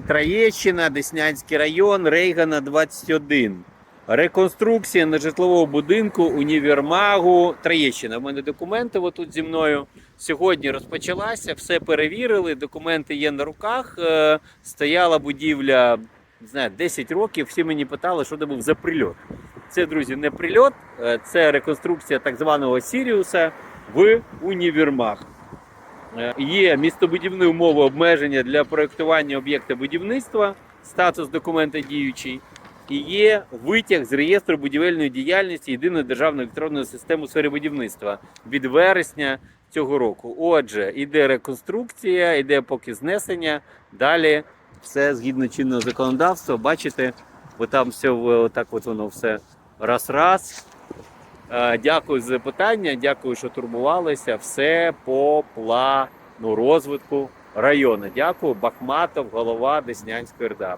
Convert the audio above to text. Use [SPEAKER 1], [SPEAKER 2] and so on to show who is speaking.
[SPEAKER 1] Троєщина, Деснянський район, Рейгана, 21. Реконструкція нежитлового будинку, універмагу, Троєщина. У мене документи отут зі мною. Сьогодні розпочалася, все перевірили, документи є на руках. Стояла будівля, не знаю, 10 років. Всі мені питали, що це був за прильот. Це, друзі, не прильот, це реконструкція так званого Сіріуса в універмаг. Є містобудівні умови обмеження для проєктування об'єкта будівництва, статус документа діючий, і є витяг з реєстру будівельної діяльності Єдиної державної електронної системи у сфері будівництва від вересня цього року. Отже, іде реконструкція, іде поки знесення, далі все згідно чинного законодавства. Бачите, бо там все отак от воно все раз-раз. Дякую за питання, дякую, що турбувалися. Все по плану розвитку району. Дякую. Бахматов, голова Деснянської РДА.